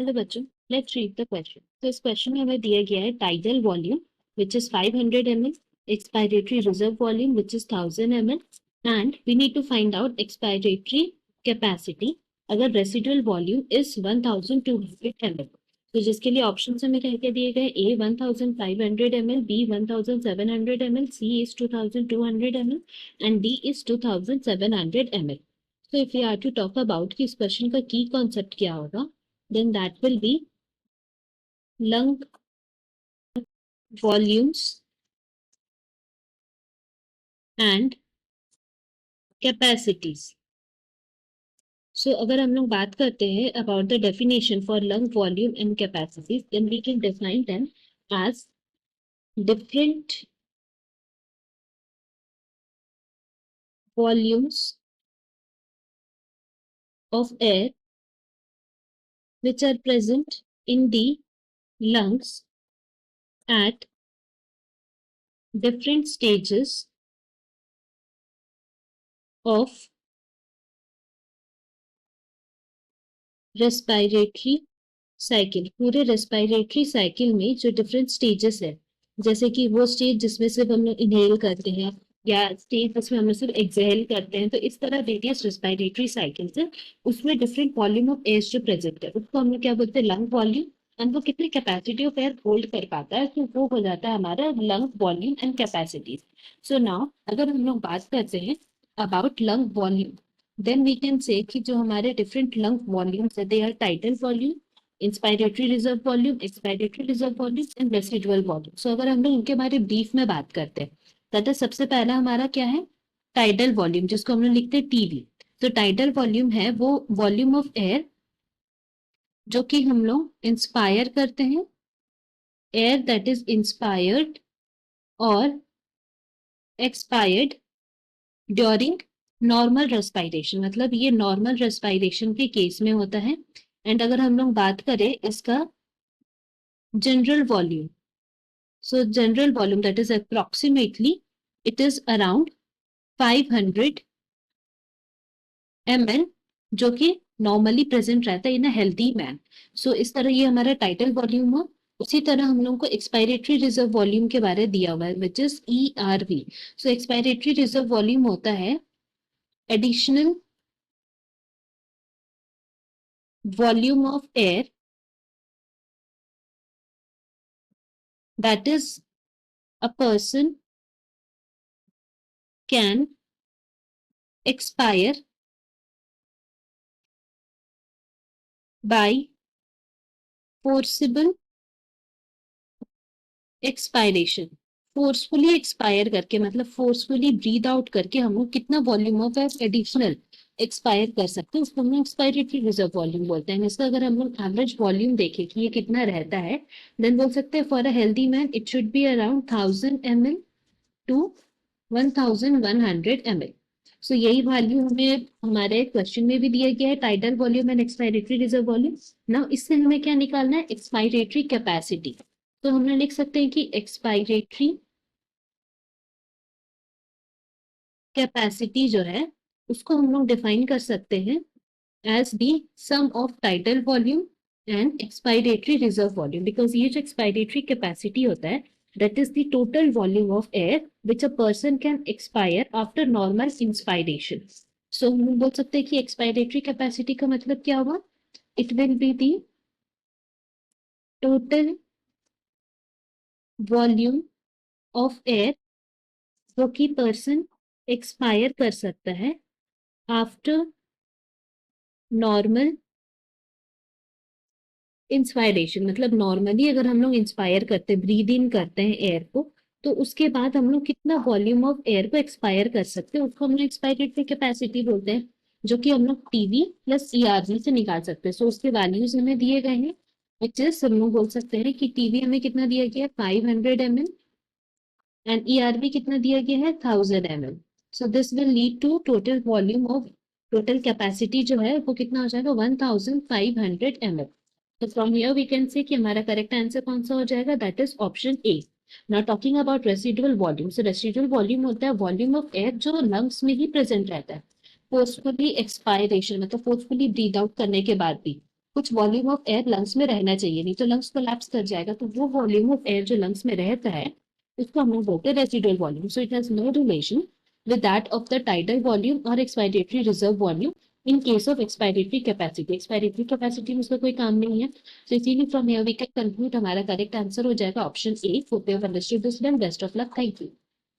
Hello बच्चों, let's read the question. तो इस क्वेश्चन में हमें दिया गया है tidal volume which is 500 ml, expiratory reserve volume which is 1000 ml and we need to find out expiratory capacity अगर रेसिडुअल वॉल्यूम इज 1200 ml। तो जिसके लिए ऑप्शन हमें क्या क्या दिए गए, A 1500 ml, B 1700 ml, C is 2200 ml and D is 2700 ml। So if we are to talk about कि इस क्वेश्चन का की कॉन्सेप्ट क्या होगा, then that will be lung volumes and capacities. So अगर हम लोग बात करते हैं about the definition for lung volume and capacities, then we can define them as different volumes of air which are present in the lungs at different stages of respiratory cycle. पूरे respiratory cycle में जो different stages है, जैसे कि वो stage जिसमें सिर्फ हम लोग इनहेल करते हैं या स्टेज जिसमें हम लोग सिर्फ एक्सहेल करते हैं, तो इस तरह वेरियस रेस्पिरेटरी साइकिल्स है, उसमें डिफरेंट वॉल्यूम ऑफ एयर जो प्रेजेंट है उसको हम लोग क्या बोलते हैं, लंग वॉल्यूम। एंड वो कितनी कैपेसिटी ऑफ एयर होल्ड कर पाता है, तो वो हो जाता है हमारा lung volume and capacity. So now अगर हम लोग बात करते हैं about lung volume, then we can say कि जो हमारे different lung volumes है, they are tidal volume, inspiratory reserve volume, expiratory reserve volume and residual volume. So अगर हम लोग इनके बारे ब्रीफ में बात करते हैं, तो सबसे पहला हमारा क्या है, टाइडल वॉल्यूम, जिसको हम लोग लिखते हैं टीवी। तो टाइडल वॉल्यूम है वो वॉल्यूम ऑफ एयर जो कि हम लोग इंस्पायर करते हैं, एयर दैट इज इंस्पायर्ड और एक्सपायर्ड ड्यूरिंग नॉर्मल रेस्पिरेशन, मतलब ये नॉर्मल रेस्पिरेशन के केस में होता है। एंड अगर हम लोग बात करें इसका general volume, so general volume that is approximately it is around 500 ml, जो कि नॉर्मली प्रेजेंट रहता है इन अ हेल्दी मैन। सो इस तरह ये हमारा टाइटल वॉल्यूम हो। उसी तरह हम लोग को एक्सपायरेटरी रिजर्व वॉल्यूम के बारे में दिया हुआ है which is ERV। So expiratory reserve volume होता है additional volume of air that is a person can expire by forcible expiration। Forcefully expire करके मतलब फोर्सफुली ब्रीद आउट करके हम लोग कितना volume of air additional expire कर सकते हैं, उसको हम लोग एक्सपायरेटरी रिजर्व वॉल्यूम बोलते हैं। इसका अगर हम लोग एवरेज वॉल्यूम देखें कि ये कितना रहता है, देन बोल सकते हैं for a healthy man it should be around 1000 ml to 1100 ml। So यही वैल्यू हमें हमारे क्वेश्चन में भी दिया गया है, tidal volume and expiratory reserve volume. Now इससे हमें क्या निकालना है, एक्सपायरेटरी कैपेसिटी। तो हमने लिख सकते हैं कि एक्सपायरेटरी कैपेसिटी जो है उसको हम लोग डिफाइन कर सकते हैं as the sum of tidal volume and expiratory reserve volume, because ये जो एक्सपायरेटरी कैपेसिटी होता है that is the total volume of air which a person can expire after normal inspiration. So हम बोल सकते हैं कि expiratory capacity का मतलब क्या हुआ, it will be the total volume of air जो कि person expire कर सकता है after normal इंस्पायरेशन। मतलब नॉर्मली अगर हम लोग इंस्पायर करते हैं, ब्रीद इन करते हैं एयर को, तो उसके बाद हम लोग कितना वॉल्यूम ऑफ एयर को एक्सपायर कर सकते हैं, उसको हम लोग एक्सपायरेटरी कैपेसिटी बोलते हैं, जो कि हम लोग टीवी प्लस ERV से निकाल सकते हैं। सो उसके वैल्यूज हमें दिए गए हैं, विच इज हम लोग बोल सकते हैं कि टीवी हमें कितना दिया गया है 500 ml एंड ERV कितना दिया गया है 1000 ml। So this will lead to total volume of total capacity जो है वो कितना हो जाएगा 1500 ml। तो from here we can say कि हमारा करेक्ट आंसर कौन सा हो जाएगा, that is option A. Now talking about residual volume, so residual volume होता है वॉल्यूम ऑफ एयर जो लंग्स में ही प्रेजेंट रहता है फोर्सफुली एक्सपायरेशन, मतलब फोर्सफुली ब्रीद आउट करने के बाद भी। कुछ वॉल्यूम ऑफ एयर लंग्स में रहना चाहिए, नहीं तो लंग्स कोलैप्स कर जाएगा। तो वो वॉल्यूम ऑफ एयर जो लंग्स में रहता है उसको हम लोग बोलते हैं residual volume. So it has no relation with that of the tidal volume और expiratory reserve volume in case of expiratory capacity. Expiratory capacity में उसका कोई काम नहीं है। तो इसीलिए from here we can conclude हमारा करेक्ट आंसर हो जाएगा option A. Hope you have understood this. Best of luck. Thank you.